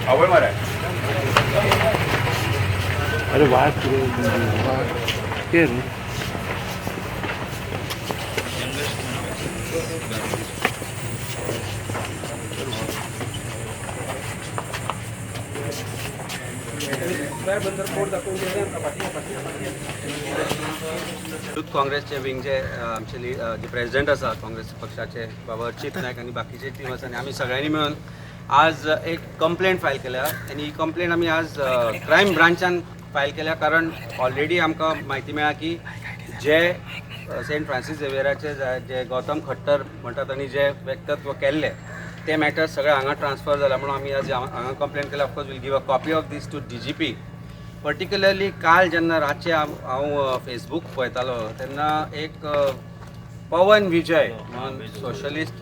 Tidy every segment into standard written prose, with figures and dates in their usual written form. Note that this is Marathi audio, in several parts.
आवड मारा. अरे वाह के रे युथ काँग्रेसचे विंगचे आमचे जे प्रेसिडेंट आसा काँग्रेस पक्षाचे बाबा अर्चित नायक आणि बाकीचे टीम आसा आणि आम्ही सगळ्यांनी मिळून आज एक कंप्लेंट फायल केल्या आणि ही कंप्लेंट आम्ही आज क्रायम ब्रांचान फायल केल्या कारण ऑलरेडी आमकां म्हायती मेळ्ळा की जे सेंट फ्रांसीस झेवियराचे जे गौतम खट्टर म्हणटात आणि जे व्यक्तित्व केल्ले ते मॅटर सगळे हांगा ट्रान्सफर जाला म्हणून आमी आज हांगा कंप्लेंट केल्या. Of course will give a copy of this to DGP. Particularly काल जेन्ना रातचे हांव फेसबूक पळयतालो तेन्ना एक पवन विजय म्हणून सोशलिस्ट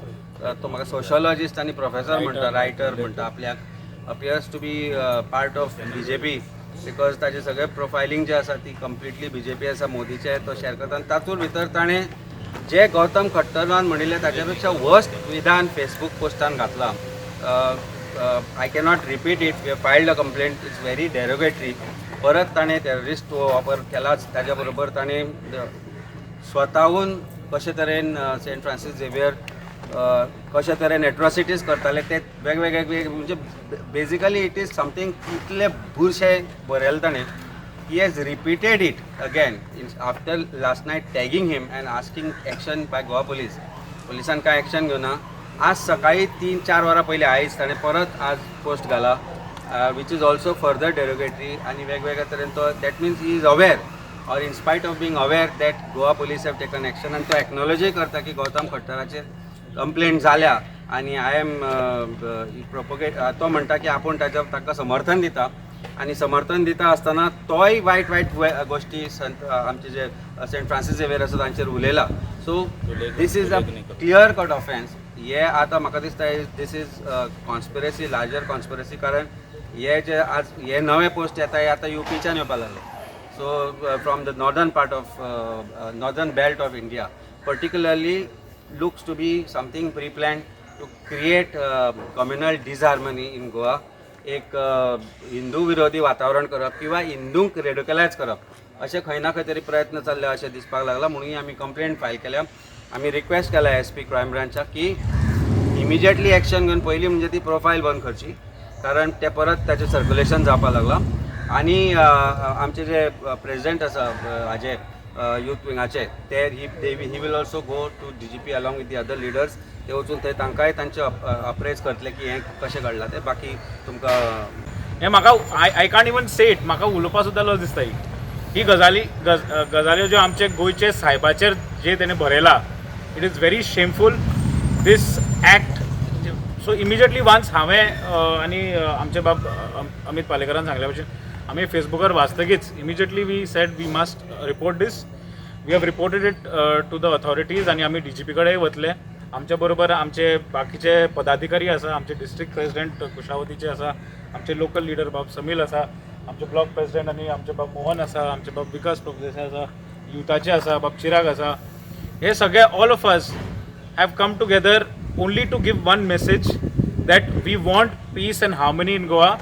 तो म्हाका सोशोलॉजिस्ट आनी प्रोफेसर म्हणटा रायटर म्हणटा आपल्याक appears to be part of BJP because ताजे सगळे प्रोफायलिंग जे आसा ती कंप्लिटली BJP आसा मोदीचे तो शेअर करता आनी तातूंत भितर ताणें जे गौतम खट्टरान म्हणिल्लें ताचे पेक्षा वर्स्ट विधान फेसबूक पोस्टान घातलां. I cannot repeat it. We filed a complaint. It's very derogatory. परत ताणें टेररिस्ट वापर केलाच. ताज्या बरोबर ताणें स्वताहून कशे तरेन सेंट फ्रांसीस झेवियर कशे तरेन एट्रॉसिटीज करताले ते वेगवेगळे म्हणजे बेजिकली इट इज समथींग इतले बुरशें बरयलें ताणें. He has repeated it again after last night tagging him and asking action by Goa police. पोलिसान काय ॲक्शन घेवना. आज सकाळी 3-4 वरां पयलीं आयज ताणें परत आज पोस्ट घाला which is also further derogatory आनी वेगवेगळ्या तरेन तो that means he is aware or in spite of being aware that Goa police have taken action आनी तो एक्नॉलॉजी करता की गौतम खट्टराचेर कंप्लेंट जाल्या आनी आय एम तो म्हणटा की आपूण ताका समर्थन दिता आणि समर्थन दिता आसतना तोय वायट वायट गोष्टी आमचे जे सेंट फ्रांसीस झेवियर आसा तांचेर उलयला. So this is a clear cut offence. हे आतां म्हाका दिसता this is conspiracy larger conspiracy कारण हे जे आज हे नवे पोस्ट येता हे आतां UPच्यान येवपाक लागले. So from the northern part of northern belt of India particularly looks to be something preplanned to create communal disharmony in Goa. एक हिंदू विरोधी वातावरण करप किंवा हिंदूंक रेडिकलायज करप अशें खंय ना खंय तरी प्रयत्न चल्ले अशें दिसपाक लागला. म्हणून आमी कंप्लेंट फायल केल्या. आमी रिक्वेस्ट केल्या SP क्रायम ब्रांचाक की इमिजिएटली ॲक्शन घेवन पयलीं म्हणजे ती प्रोफायल बंद करची कारण ते परत ताचें सर्क्युलेशन जावपाक लागलां. आनी आमचे जे प्रेसिडेंट आसा हाजे यूथ विंगाचे ते he will also go to DGP along with the other leaders. ते वचून थंय तांकांय तांचे अप्रेज करतले की हें कशें घडलां तें. बाकी तुमकां हें म्हाका I can't even say it. म्हाका उलोवपा सुद्दां लज दिसता ही गजाल्यो ज्यो आमचे गोंयचे सायबाचेर जे तेणें बरयला it is very shameful this act. So immediately once हांवें आनी आमचे बाब अमित पालेकरान सांगल्या भशेन आमी फेसबुकार वाचतकीच immediately we said we must report this. We have reported it to the authorities आनी आमी DGP कडेन वतले. आमच्या बरोबर आमचे बाकीचे पदाधिकारी आसा. आमचे डिस्ट्रिक्ट प्रेसिडेंट कुशावतीचे आसा. आमचे लोकल लिडर बाब समील आसा. आमचे ब्लॉक प्रेसिडेंट आनी आमचे बाब मोहन आसा. आमचे बाब विकास प्रभुदेसाय आसा. युथाचे आसा बाब चिराग आसा. हे सगळे all of us have come together only to give one message that we want peace and harmony in Goa.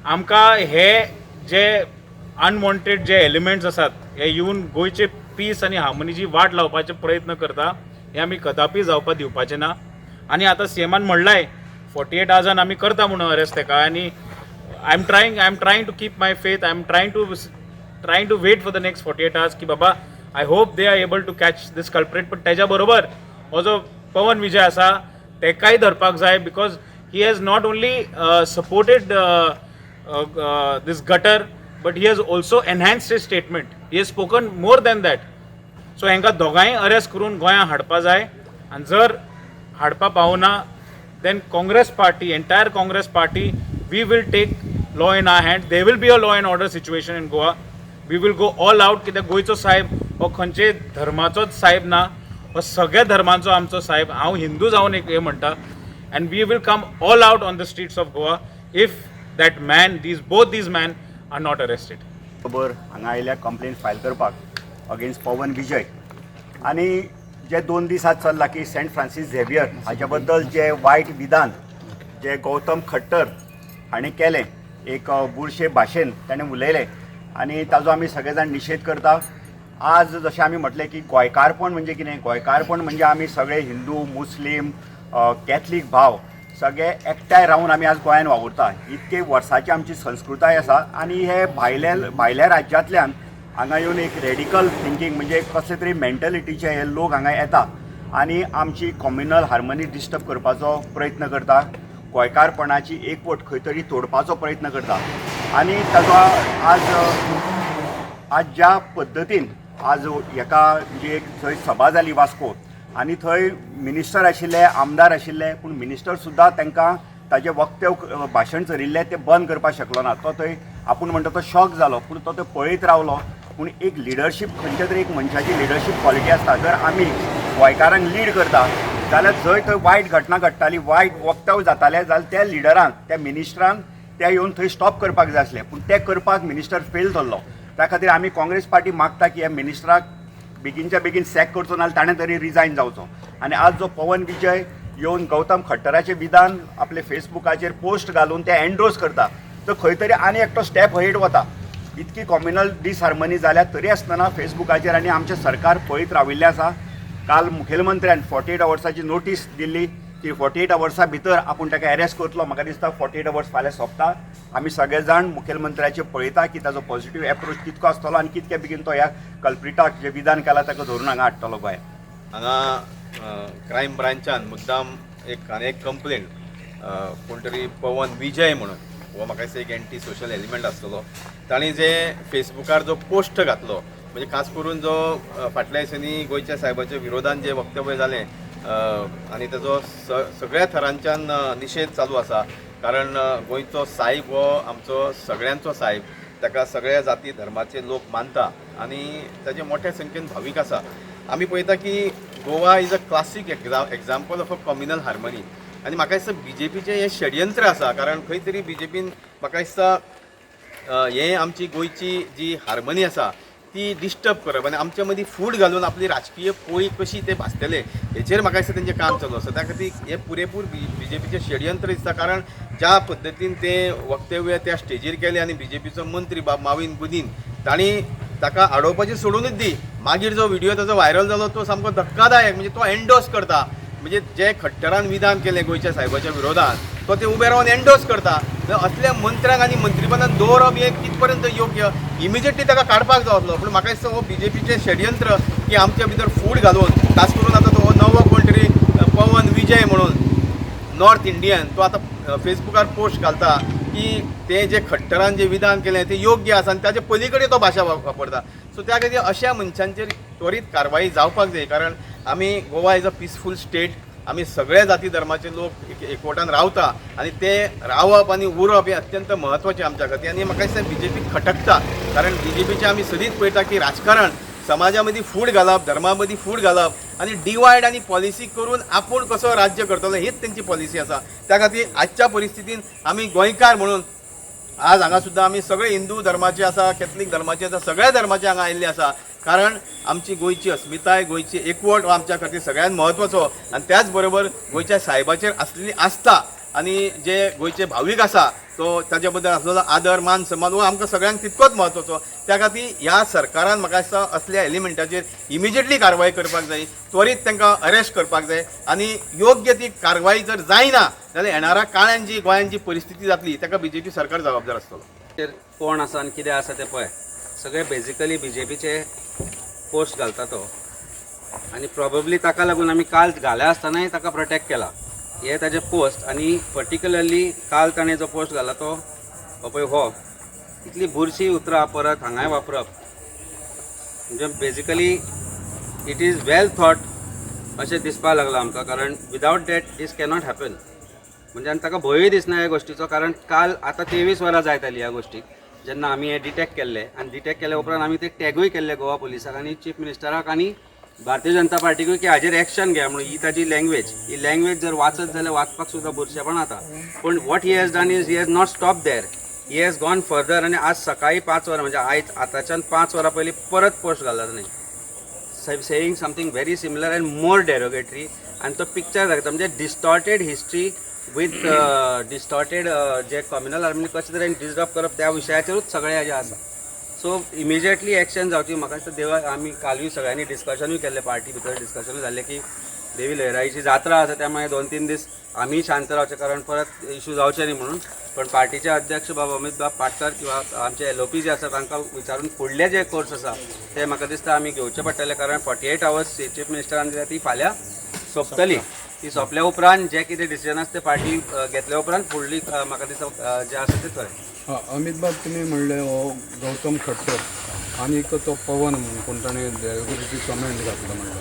आमकां हे जे अनवॉन्टेड जे एलिमेंट्स आसात हे येवन गोंयचे पीस आनी हार्मनीची वाट लावपाचे प्रयत्न करता हे आमी कदापि जावपाक दिवपाचें ना. आनी आतां CMान म्हणलाय 48 आवर्सान आमी करता म्हणून अरेस्ट तेका आनी I am trying to keep my faith. I am trying to wait for the next 48 hours की बाबा I hope they are able to catch this culprit. पण त्याच्या बरोबर हो जो पवन विजय आसा तेकाय धरपाक जाय because he has not only supported this gutter but he has also enhanced his statement. He has spoken more than that. So हांकां दोगांय अरेस्ट करून गोंया हाडपा जाय आनी जर हाडपा पावना then Congress party, entire Congress party, we will take law in our hand. There will be a law and order situation in Goa. We will go all out कित्याक गोंयचो साहेब हो खंयचे धर्माचोच साहेब ना, हो सगळ्या धर्मांचो आमचो साहेब. हांव हिंदू जावन एक हे म्हणटा and we will come all out on the streets of Goa if that man, both these men are not arrested. बरोबर हांगा आयल्या कंप्लेंट फायल करपाक अगेन्स्ट पवन विजय आनी जे 2 दीस आज चल्ला की सेंट फ्रांसीस झेवियर हाच्या बद्दल जे वायट विधान जे गौतम खट्टर हांणी केलें एक बुरशे भाशेन ताणें उलयलें आनी ताजो आमी सगळे जाण निशेध करता. आज जशें आमी म्हटलें की गोंयकारपण म्हणजे कितें, गोंयकारपण म्हणजे आमी सगळे हिंदू मुस्लीम कॅथलीक भाव सगळे एकठांय रावन आमी आज गोंयांत वावुरता. इतके वर्साची आमची संस्कृताय आसा आनी हे भायल्या राज्यांतल्यान हांगा येवन एक रेडिकल थिंकींग म्हणजे कसले तरी मेंटलिटीचे हे लोक हांगा येता आनी आमची कम्युनल हार्मनी डिस्टर्ब करपाचो प्रयत्न करता, गोंयकारपणाची एकवट खंय तरी तोडपाचो प्रयत्न करता. आनी ताजो आज ज्या पद्दतीन आज हेका म्हणजे एक थंय सभा जाली वास्को आनी थंय मिनिस्टर आशिल्ले आमदार आशिल्ले पूण मिनिस्टर सुद्दां तांकां ताजें वक्तव्य भाशण चरिल्लें तें बंद करपाक शकलो ना. तो थंय आपूण म्हणटा तो शॉक जालो पूण तो पळयत रावलो. पूण एक लिडरशीप खंयच्या तरी एक मनशाची लिडरशीप क्वॉलिटी आसता. जर आमी गोंयकारांक लीड करता जाल्यार जंय थंय वायट घटना घडटाली वायट वक्तव्य जातालें जाल्यार त्या लिडरांक त्या मिनिस्टरांक त्या येवन थंय स्टॉप करपाक जाय आसलें पूण तें करपाक मिनिस्टर फेल जाल्लो. त्या खातीर आमी काँग्रेस पार्टी मागता की ह्या मिनिस्टराक बेगीनच्या बेगीन सॅक करचो नाल्यार ताणें तरी रिजायन जावचो. आनी आज जो पवन विजय येवन गौतम खट्टराचें विधान आपले फेसबुकाचेर पोस्ट घालून ते एंडोर्स करता तर खंय तरी आनी एकटो स्टेप हेड वता. इतकी कम्युनल डिसहार्मनी जाल्या तरी आसतना फेसबुकाचेर आनी आमचें सरकार पळयत राविल्लें आसा. काल मुखेलमंत्र्यान 48 आवर्साची नोटीस दिल्ली की 48 आवर्सां भितर आपूण ताका अरेस्ट करतलो. म्हाका दिसता 48 आवर्स फाल्यां सोंपता. आमी सगळे जाण मुखेलमंत्र्याचें पळयता की ताजो पॉझिटिव्ह एप्रोच कितको आसतलो आनी कितके बेगीन तो ह्या कल्प्रिटाक जे विधान केलां ताका धरून हांगा हाडटलो गोंयांत. हांगा क्रायम ब्रांचान मुद्दाम एक कंप्लेंट कोण तरी पवन विजय म्हणून हो म्हाका दिसता एक एंटी सोशल एलिमेंट आसतलो. ताणी जे फेसबुकार जो पोस्ट घातलो म्हणजे खास करून जो फाटल्या दिसांनी गोंयच्या साहेबाच्या विरोधान जे वक्तव्य जालें आनी ताजो सगळ्या थरांच्यान निशेध चालू आसा. कारण गोंयचो साहेब हो आमचो सगळ्यांचो साहेब, ताका सगळ्या जाती धर्माचे लोक मानता आनी ताजे मोठ्या संख्येन भावीक आसा. आमी पळयता की Goa is a classic example of a communal harmony आनी म्हाका दिसता BJPचें हें षडयंत्र आसा. कारण खंय तरी BJPन म्हाका दिसता हें आमची गोंयची जी हार्मनी आसा ती डिस्टर्ब करप आनी आमच्या मदीं फूट घालून आपली राजकीय पोळी कशी ते भासतले हेचेर म्हाका दिसता तेंचें काम चालू आसा. त्या खातीर हें पुरेपूर BJPचें षडयंत्र दिसता. कारण ज्या पद्दतीन तें वक्तव्य त्या स्टेजीर केलें आनी BJPचो मंत्री माविन गुदीन तांणी ताका आडोवपाचें सोडूनच दी. मागीर जो व्हिडिओ ताजो व्हायरल जालो तो सामको धक्कादायक. म्हणजे तो एंडोर्स करता म्हणजे जे खट्टरान विधान केलें गोंयच्या साहेबाच्या विरोधान तो ते उबे रावन एंडोर्स करता. असल्या मंत्र्यांक आनी मंत्रीपदान दवरप हें कित पर्यंत योग्य, इमिजिएटली ताका काडपाक जाय आसलो. पूण म्हाका दिसता हो BJPचें षडयंत्र की आमच्या भितर फूट घालून खास करून आतां तो नवो कोण तरी पवन विजय म्हणून नॉर्थ इंडियन तो आतां फेसबुकार पोस्ट घालता की ते जे खट्टरान जे विधान केलें तें योग्य आसा आनी ताचे पलीकडे तो भाशा वापरता. सो त्या खातीर अशा मनशांचेर त्वरीत कारवाई जावपाक जाय. कारण आमी Goa is a peaceful state, आमी सगळे जाती धर्माचे लोक एकवटान रावता आनी ते रावप आनी उरप हें अत्यंत म्हत्वाचें आमच्या खातीर. आनी म्हाका दिसता BJP खटकता. कारण BJPचें आमी सदींच पळयता की राजकारण समाजा मदीं फूट घालप, धर्मा मदीं फूट घालप आनी डिवायड आनी पॉलिसी करून आपूण कसो राज्य करतलो हीच तेंची पॉलिसी आसा. त्या खातीर आजच्या परिस्थितीन आमी गोंयकार म्हणून आज हांगा सुद्दां आमी सगळे हिंदू धर्माचे आसा, कॅथलीक धर्माचे आसा, सगळ्या धर्माचे हांगा आयिल्ले आसा. कारण आमची गोंयची अस्मिताय, गोंयची एकवट हो आमच्या खातीर सगळ्यांत म्हत्वाचो. आनी त्याच बरोबर गोंयच्या साहेबाचेर आसलेली आस्था आनी जे गोंयचे भावीक आसा तो ताजे बद्दल आसलेलो आदर मान सन्मान हो आमकां सगळ्यांक तितकोच म्हत्वाचो. त्या खातीर ह्या सरकारान म्हाका दिसता असल्या एलिमेंटाचेर इमिजिएटली कारवाय करपाक जाय, त्वरीत तांकां अरेस्ट करपाक जाय आनी योग्य ती कारवाय जर जायना जाल्यार येणाऱ्या काळान जी गोंयांत जी परिस्थिती जातली ताका BJP सरकार जबाबदार आसतलो. कोण आसा आनी कितें आसा तें पळय सगळे बेजिकली BJPचे पोस्ट घालता तो आनी प्रॉबेबली ताका लागून आमी काल घाल्या आसतनाय ताका प्रोटेक्ट केला. हे ताजे पोस्ट आनी पर्टिक्युलरली काल ताणें जो पोस्ट घाला तो पळय हो इतली बुरशी उतरां परत हांगाय वापरप म्हणजे basically it is well thought अशें दिसपाक लागलां आमकां. कारण without that this cannot happen. म्हणजे आनी ताका भंयूय दिसना ह्या गोश्टीचो. कारण काल आतां 23 वरां जायत आली ह्या गोश्टीक जेन्ना आमी हे डिटेक्ट केल्ले आनी डिटेक्ट केल्या उपरांत आमी ते टॅगूय केल्ले गोवा पुलिसाक आनी चीफ मिनिस्टराक आनी भारतीय जनता पार्टीकूय की हाजेर एक्शन घ्या म्हणून. ही ताजी लँग्वेज, ही लँग्वेज जर वाचत जाल्यार वाचपाक सुद्दां बुरशेपण जाता. पूण what he has done is he has not stop there, he has gone further. आनी आज सकाळी 5 वरां म्हणजे आयज आतांच्यान 5 वरां पयलीं परत पोस्ट घाला ताणें saying something very similar and more derogatory. आनी तो पिक्चर दाखयता म्हणजे डिस्टॉर्टेड हिस्ट्री विथ डिस्टॉर्टेड जे कम्युनल हार्मनी कशें तरेन डिस्टर्ब करप त्या विशयाचेरूच सगळें हेजें आसा. सो इमिजिएटली एक्शन जावची. म्हाका दिसता देवा आमी कालूय सगळ्यांनी डिस्कशनूय केल्लें, पार्टी भितर डिस्कशनूय जाल्लें की देवी लहराईची जात्रा आसा त्यामुळे 2-3 दीस आम्ही शांत रावचे कारण परत इश्यू जावचे न्ही म्हणून. पण पार्टीचे अध्यक्ष बाब अमित बाब पाटकर किंवा आमचे LOP जे आसा तांकां विचारून फुडले जे कोर्स आसा ते म्हाका दिसता आमी घेवचे पडटले कारण 48 आवर्स चीफ मिनिस्टरान दिल्या ती फाल्यां सोंपतली. ती सोंपल्या उपरांत जे कितें डिसिजन आसा ते पार्टी घेतल्या उपरांत फुडली म्हाका दिसता जे आसा ते थंय. अमित बाब तुमी म्हणले हो गौतम खट्टर आनीक तो पवन म्हणून कोण ताणें देलगुरीची कमेंट घातलो म्हणलो.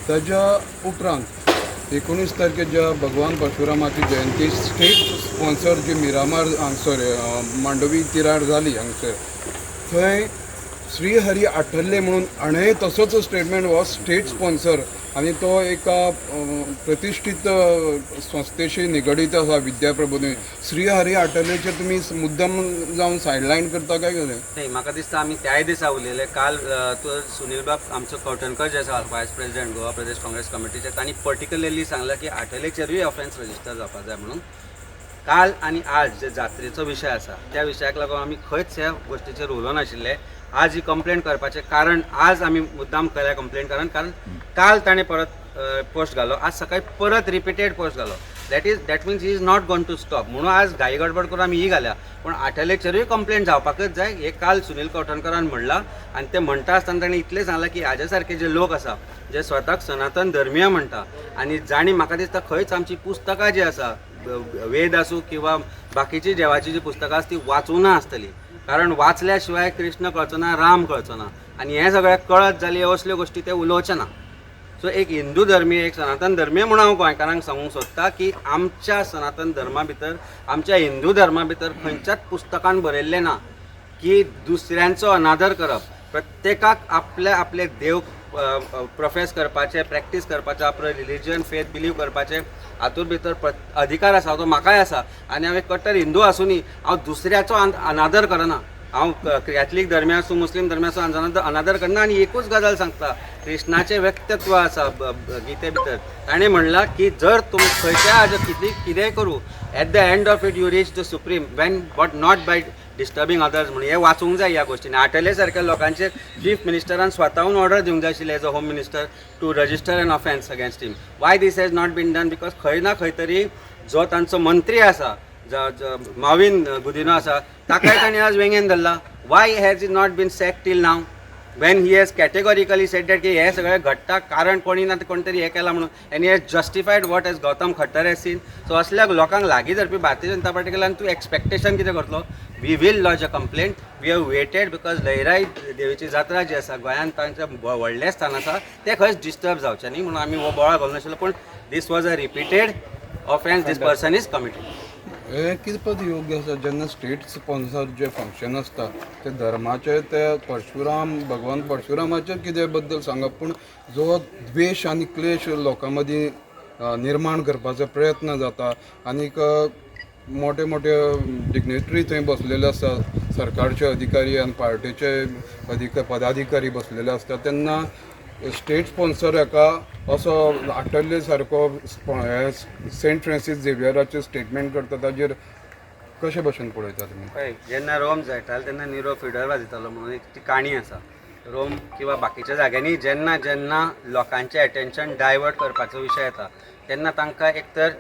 ताज्या उपरांत 19 तारखेच्या भगवान परशुरामाची जयंती स्टेट स्पॉन्सर जी मिरामार हांगसर मांडवी तिराड जाली हांगसर थंय श्री हरी आठल्ले म्हणून आनी तसोच स्टेटमेंट हो स्टेट स्पॉन्सर आनी तो एका प्रतिश्ठीत संस्थेशी निगडीत आसा विद्याप्रबोधिनी. श्री हरी आठल्लेचे तुमी मुद्दम जावन सायडलायन करता काय कितें? नाही म्हाका दिसता आमी त्याय दिसा उलयले. काल तो सुनील बाब आमचो कवटणकर जे आसा वायस प्रेसिडेंट गोवा प्रदेश काँग्रेस कमिटीचे तांणी पर्टिक्युलरली सांगला की आठलेचेरूय ऑफेन्स रजिस्टर जावपाक जाय म्हणून. काल आणि आज जे जात्रेचो विशय आसा त्या विशयाक लागून आमी खंयच ह्या गोश्टीचेर उलोवं नाशिल्ले. आज ही कंप्लेंट करपाचें कारण आज आमी मुद्दाम केल्या कंप्लेंट कारण काल ताणें परत पोस्ट घालो, आज सकाळी परत रिपिटेड पोस्ट घालो. That means he is not गोन टू स्टॉप म्हणून आज घाई गडबड करून आमी ही घाल्या. पण आठलेचेरूय कंप्लेंट जावपाकच जाय हे काल सुनील कवठणकरान म्हणलां. आणि ते म्हणटा आसतना ताणें इतलें सांगलां की हाजे सारके जे लोक आसा जे स्वताक सनातन धर्मीय म्हणटा आनी जाणी म्हाका दिसता खंयच आमची पुस्तकां जी आसा वेद आसूं किंवा बाकीची देवाची जी पुस्तकां आसा ती वाचूना आसतली कारण वाचल्या शिवाय कृष्ण कळचो ना, राम कळचो ना आनी हे सगळें कळत जाली असल्यो गोश्टी ते उलोवचे ना. सो एक हिंदू धर्मीय एक सनातन धर्मीय म्हणून हांव गोंयकारांक सांगूंक सोदता की आमच्या सनातन धर्मा भितर आमच्या हिंदू धर्मा भितर खंयच्याच पुस्तकान बरयल्लें ना की दुसऱ्यांचो अनादर करप. प्रत्येकाक आपले देव प्रोफेस करपाचे, प्रॅक्टीस करपाचे, आपलो रिलिजन फेथ बिलीव करपाचे हातूंत भितर अधिकार आसा. तो म्हाकाय आसा आनी हांव एक कट्टर हिंदू आसूनी हांव दुसऱ्याचो अनादर करना. हांव कॅथलीक धर्मी आसूं मुस्लीम धर्मी आसूं हांचो अनादर करना. आनी एकूच गजाल सांगता कृष्णाचें व्यक्तित्व आसा गिते भितर. ताणें म्हणलां की जर तुमी खंयच्याय हाजे कितेंय करूं at the end of it you reach the supreme when but not by disturbing others म्हणून हे वाचूंक जाय ह्या गोश्टीन. आठले सारख्या लोकांचेर चीफ मिनिस्टरान स्वताहून ऑर्डर दिवंक जाय आशिल्ली as a home minister to register an offence against him. Why this has not been done because खंय ना खंय तरी जो तांचो मंत्री आसा माविन गुदिनो आसा ताकाय ताणें आज वेंगेन धरला. Why has it not been sack till now when he has categorically said that की हे सगळें घडटा कारण कोणी ना कोण तरी हे केला म्हणून and he has justified what as Gautam Khattar has seen. So असल्या लोकांक लागीं धरपी भारतीय जनता पार्टी कडल्यान तूं एक्सपेक्टेशन कितें करतलो? We will lodge a complaint. We have waited because Lairai देवीची जात्रा जी आसा गोंयांत तांचें व्हडलें स्थान आसा तें खंयच डिस्टर्ब जावचें न्ही म्हणून आमी हो बोवाळ घालूं नाशिल्लो. पूण this was a repeated offence this person is committed. हे कितपत योग्य आसा जेन्ना स्टेट स्पॉन्सर जे फंक्शन आसता ते धर्माचे ते परशुराम भगवान परशुरामाचे कितें बद्दल सांगप पूण जो द्वेश आनी क्लेश लोकां मदीं निर्माण करपाचो प्रयत्न जाता आनीक मोठे मोठे डिग्नेटरी थंय बसलेले आसता सरकारचे अधिकारी आनी पार्टीचे पदाधिकारी बसलेले आसता तेन्ना स्टेट स्पॉन्सर हाका असो आठल्ले सारको सेंट फ्रांसीस झेवियराचें स्टेटमेंट करता ताजेर कशे भशेन पळयता तुमी? पळय जेन्ना रोम जळटालो तेन्ना निरो फिडर वाजयतालो म्हणून एक ती काणी आसा. रोम किंवा बाकीच्या जाग्यांनी जेन्ना जेन्ना लोकांचें एटेन्शन डायवर्ट करपाचो विशय येता तेन्ना तांकां एक तर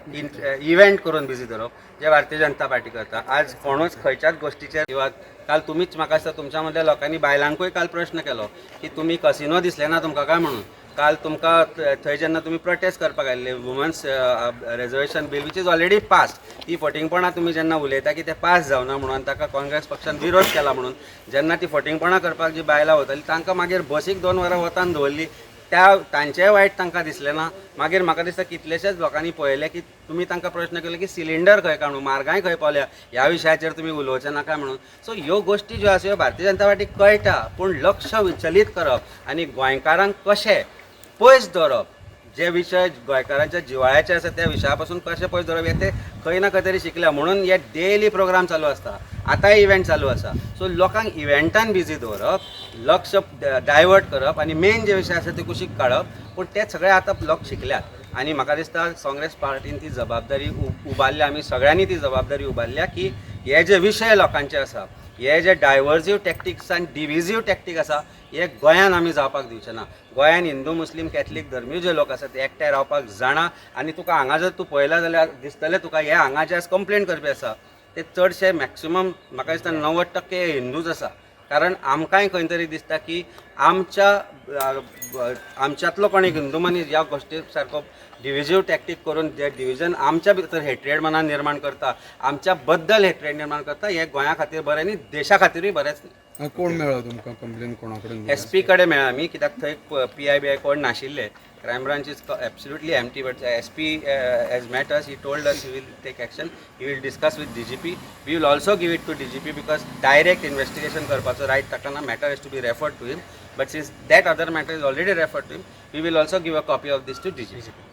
इव्हेंट करून बिजी धरप जे भारतीय जनता पार्टी करता. आज कोणूच खंयच्याच गोश्टीचेर किंवा काल तुमीच म्हाका दिसता तुमच्या मदल्या लोकांनी बायलांकूय काल प्रश्न केलो की तुमी कसिनो दिसले ना तुमकां काय म्हणून. काल तुमकां थंय जेन्ना तुमी प्रोटेस्ट करपाक आयिल्ले women's reservation bill which is already passed ती फटींगपणां तुमी जेन्ना उलयता की ते पास जावना म्हणून ताका काँग्रेस पक्षान विरोध केला म्हणून जेन्ना ती फटींगपणां करपाक जी बायलां वतालीं तांकां मागीर बसीक 2 वरां वतान दवरली तांचेंय वायट तांकां दिसलें ना. मागीर म्हाका दिसता कितलेशेच लोकांनी पळयलें की तुमी तांकां प्रश्न केलो की सिलिंडर खंय काडूं म्हारगाय खंय पावल्या ह्या विशयाचेर तुमी उलोवचें नाका म्हणून. सो ह्यो गोश्टी ज्यो आसा ह्यो भारतीय जनता पार्टीक कळटा पूण लक्ष विचलीत करप आनी गोंयकारांक कशें पयस दवरप जे विशय गोंयकारांच्या जिवाळ्याचे आसा त्या विशया पासून कशें पयस दवरप हे ते खंय ना खंय तरी शिकल्या म्हणून हे डेली प्रोग्राम चालू आसता. आतांय इव्हेंट चालू आसा. सो लोकांक इव्हेंटान बिजी दवरप लक्ष डायवर्ट करप आनी मेन जे विशय आसा ते कुशीक काडप पूण ते सगळे आतां लोक शिकल्यात आनी म्हाका दिसता काँग्रेस पार्टीन ती जबाबदारी उबारल्या, आमी सगळ्यांनी ती जबाबदारी उबारल्या की हे जे विशय लोकांचे आसा, हे जे डायवर्जीव टॅक्टिक्स आनी डिविजीव टॅक्टीक आसा हे गोंयान आमी जावपाक दिवचे ना. गोंयान हिंदू मुस्लीम कॅथलीक धर्मीय जे लोक आसा ते एकठांय रावपाक जाणा. आनी तुका हांगा जर तूं पळयला जाल्यार दिसतलें तुका हे हांगा जे कंप्लेंट करपी आसा ते चडशे मॅक्सिमम म्हाका दिसता 90% हे हिंदूच आसा. कारण आमकांय खंय तरी दिसता की आमच्यातलो कोण एक हिंदू मनीस ह्या गोश्टी सारको डिविजीव टॅक्टीक करून जे डिविजन आमच्या भितर हेट्रेड मनान निर्माण करता, आमच्या बद्दल हेट्रेड निर्माण करता, हे गोंया खातीर बरें न्ही, देशा खातीरूय बरेंच न्ही. कोण मेळ्ळा तुमकां कंप्लेन कोणा कडेन? SP कडेन मेळ्ळा आमी, कित्याक थंय PI कोण नाशिल्ले. Crime branch is absolutely empty, but SP has met us. He told us he will take action. He will discuss with DGP. We will also give it to DGP because direct investigation करपाचो रायट ताका ना. Matter has to be referred to him. But since that other matter is already referred to him, we will also give a copy of this to DGP.